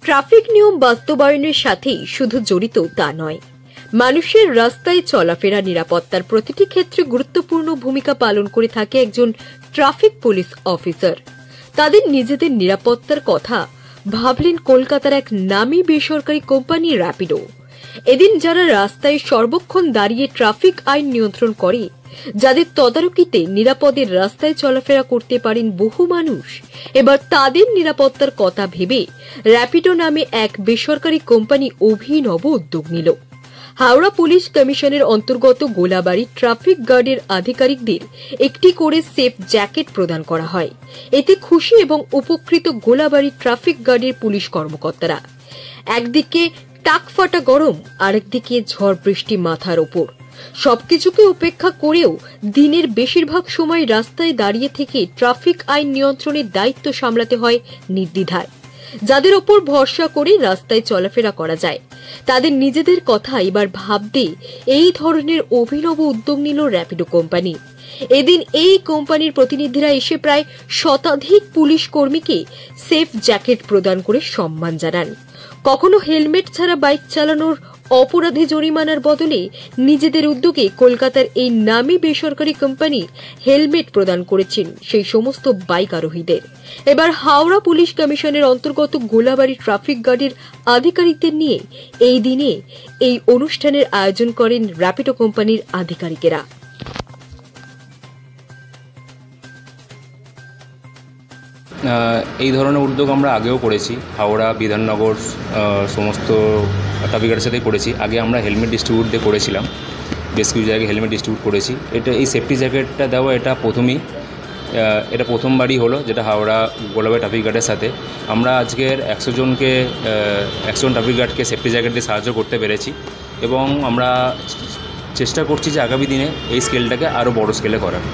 Traffic নিয়ম বাস্তবায়নের সাথেই শুধু জড়িত তা নয়, মানুষের রাস্তায় চলাফেরা নিরাপত্তার প্রতিটি ক্ষেত্রে গুরুত্বপূর্ণ ভূমিকা পালন করে থাকে একজন ট্রাফিক পুলিশ অফিসার। তাদের নিজেদের নিরাপত্তার কথা ভাবলেন কলকাতার এক নামী বেসরকারি কোম্পানি র্যাপিডো। এদিন যারা রাস্তায় সর্বক্ষণ দাঁড়িয়ে ট্রাফিক আইন নিয়ন্ত্রণ করে, যাদের তদারকিতে নিরাপদে রাস্তায় চলাফেরা করতে পারেন বহু মানুষ, এবার তাদের নিরাপত্তার কথা ভেবে র্যাপিডো নামে এক বেসরকারি কোম্পানি অভিনব উদ্যোগ নিল। হাওড়া পুলিশ কমিশনের অন্তর্গত গোলাবাড়ি ট্রাফিক গার্ডের আধিকারিকদের একটি করে সেফ জ্যাকেট প্রদান করা হয়। এতে খুশি এবং উপকৃত গোলাবাড়ি ট্রাফিক গার্ডের পুলিশ কর্মকর্তারা। একদিকে টাকফাটা গরম, আরেকদিকে ঝড় বৃষ্টি মাথার ওপর, সবকিছুকে উপেক্ষা করেও দিনের বেশিরভাগ সময় রাস্তায় দাঁড়িয়ে থেকে ট্রাফিক আইন নিয়ন্ত্রণের দায়িত্ব সামলাতে হয় নির্দ্বিধায়। যাদের ওপর ভরসা করে রাস্তায় চলাফেরা করা যায়, তাদের নিজেদের কথা এবার ভাবতে এই ধরনের অভিনব উদ্যোগ নিল র্যাপিডো কোম্পানি। এদিন এই কোম্পানির প্রতিনিধিরা এসে প্রায় শতাধিক পুলিশ কর্মীকে সেফ জ্যাকেট প্রদান করে সম্মান জানান। কখনো হেলমেট ছাড়া বাইক চালানোর অপরাধে জরিমানার বদলে নিজেদের উদ্যোগে কলকাতার এই নামী বেসরকারি কোম্পানি হেলমেট প্রদান করেছেন সেই সমস্ত বাইক আরোহীদের। এবার হাওড়া পুলিশ কমিশনের অন্তর্গত গোলাবাড়ি ট্রাফিক গার্ডের আধিকারিকদের নিয়ে এই দিনে এই অনুষ্ঠানের আয়োজন করেন র্যাপিডো কোম্পানির আধিকারিকেরা। এই ধরনের উদ্যোগ আমরা আগেও করেছি, হাওড়া বিধাননগর সমস্ত ট্রাফিক গার্ডের সাথেই করেছি। আগে আমরা হেলমেট ডিস্ট্রিবিউট দিয়ে করেছিলাম, বেশ কিছু জায়গায় হেলমেট ডিস্ট্রিবিউট করেছি। এই সেফটি জ্যাকেটটা দেওয়া এটা প্রথমবারই হলো, যেটা হাওড়া গোলাবাড়ি ট্রাফিক গার্ডের সাথে আমরা আজকের 100 জন ট্রাফিক গার্ডকে সেফটি জ্যাকেট দিয়ে সাহায্য করতে পেরেছি। এবং আমরা চেষ্টা করছি যে আগামী দিনে এই স্কেলটাকে আরও বড় স্কেলে করার।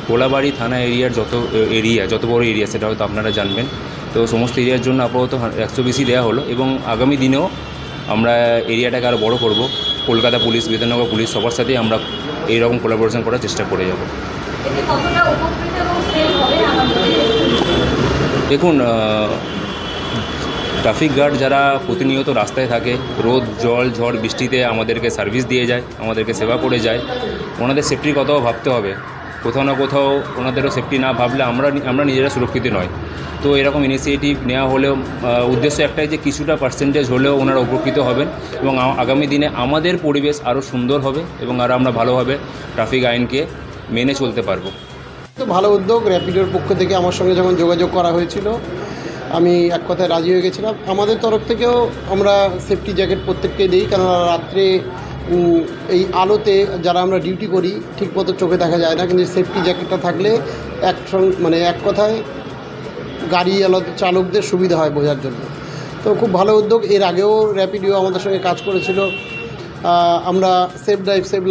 গোলাবাড়ি থানা এরিয়ার যত বড় এরিয়া সেটা হয়তো আপনারা জানবেন। তো সমস্ত এরিয়ার জন্য আপাতত 120 দেওয়া হলো এবং আগামী দিনেও আমরা এরিয়াটাকে আরও বড় করব। কলকাতা পুলিশ, বিধাননগর পুলিশ সবার সাথেই আমরা এইরকম কোলাবোরেশন করার চেষ্টা করে যাব। দেখুন, ট্রাফিক গার্ড যারা প্রতিনিয়ত রাস্তায় থাকে, রোদ জল ঝড় বৃষ্টিতে আমাদেরকে সার্ভিস দিয়ে যায়, আমাদেরকে সেবা করে যায়, ওনাদের সেফটির কথাও ভাবতে হবে। কোথাও না কোথাও ওনাদেরও সেফটি না ভাবলে আমরা নিজেরা সুরক্ষিত নয়। তো এরকম ইনিশিয়েটিভ নেওয়া হলেও উদ্দেশ্য একটাই যে কিছুটা পার্সেন্টেজ হলেও ওনারা উপকৃত হবেন এবং আগামী দিনে আমাদের পরিবেশ আরও সুন্দর হবে এবং আরও আমরা ভালোভাবে ট্রাফিক আইনকে মেনে চলতে পারবো। তো ভালো উদ্যোগ। র্যাপিডোর পক্ষ থেকে আমার সঙ্গে যখন যোগাযোগ করা হয়েছিল, আমি এক কথায় রাজি হয়ে গেছিলাম। আমাদের তরফ থেকেও আমরা সেফটি জ্যাকেট প্রত্যেককে দিই, কেননা রাত্রে এই আলোতে যারা আমরা ডিউটি করি ঠিকমতো চোখে দেখা যায় না, কিন্তু সেফটি জ্যাকেটটা থাকলে এক কথায় গাড়ি চালকদের সুবিধা হয় বোঝার জন্য। তো খুব ভালো উদ্যোগ। এর আগেও র্যাপিডো আমাদের সঙ্গে কাজ করেছিল। আমরা সেফ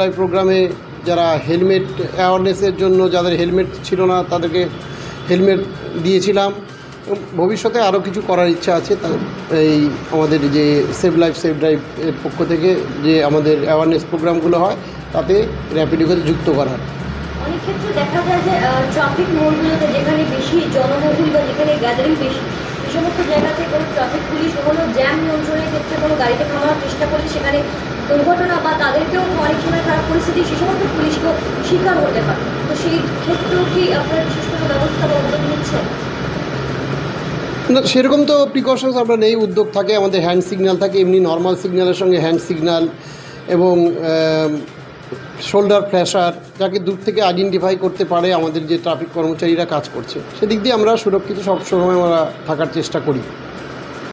লাইফ প্রোগ্রামে যারা হেলমেট অ্যাওয়ারনেসের জন্য যাদের হেলমেট ছিল না তাদেরকে হেলমেট দিয়েছিলাম। ভবিষ্যতে আরও কিছু করার ইচ্ছা আছে। এই আমাদের যে সেভ লাইফ সেভ ড্রাইভ এর পক্ষ থেকে যে আমাদের অ্যাওয়ারনেস প্রোগ্রামগুলো হয় তাতে র্যাপিডোকে যুক্ত করার। অনেক ক্ষেত্রে দেখা যায় যে ট্রাফিক মোড়গুলোতে যেখানে বেশি জনবহুল বা যেখানে গ্যাদারিং বেশি, এই সমস্ত জায়গাতে কোনো ট্রাফিক পুলিশ কোনো জ্যাম নিয়ন্ত্রণের ক্ষেত্রে কোনো গাড়িতে থামানোর চেষ্টা করলে সেখানে দুর্ঘটনা বা তাদেরকেও অনেক সময় খারাপ পরিস্থিতি সে সমস্ত পুলিশকেও স্বীকার হতে পারে। তো সেই ক্ষেত্রেও কি আপনারা বিশেষ কোনো ব্যবস্থা বা উদ্যোগ নিচ্ছেন? না, সেরকম তো প্রিকশনস আমরা নেই। উদ্যোগ থাকে, আমাদের হ্যান্ড সিগন্যাল থাকে, এমনি নর্মাল সিগন্যালের সঙ্গে হ্যান্ড সিগন্যাল এবং শোল্ডার ফ্ল্যাশার, যাকে দূর থেকে আইডেন্টিফাই করতে পারে আমাদের যে ট্রাফিক কর্মচারীরা কাজ করছে, সেদিক দিয়ে আমরা সুরক্ষিত সবসময় আমরা থাকার চেষ্টা করি।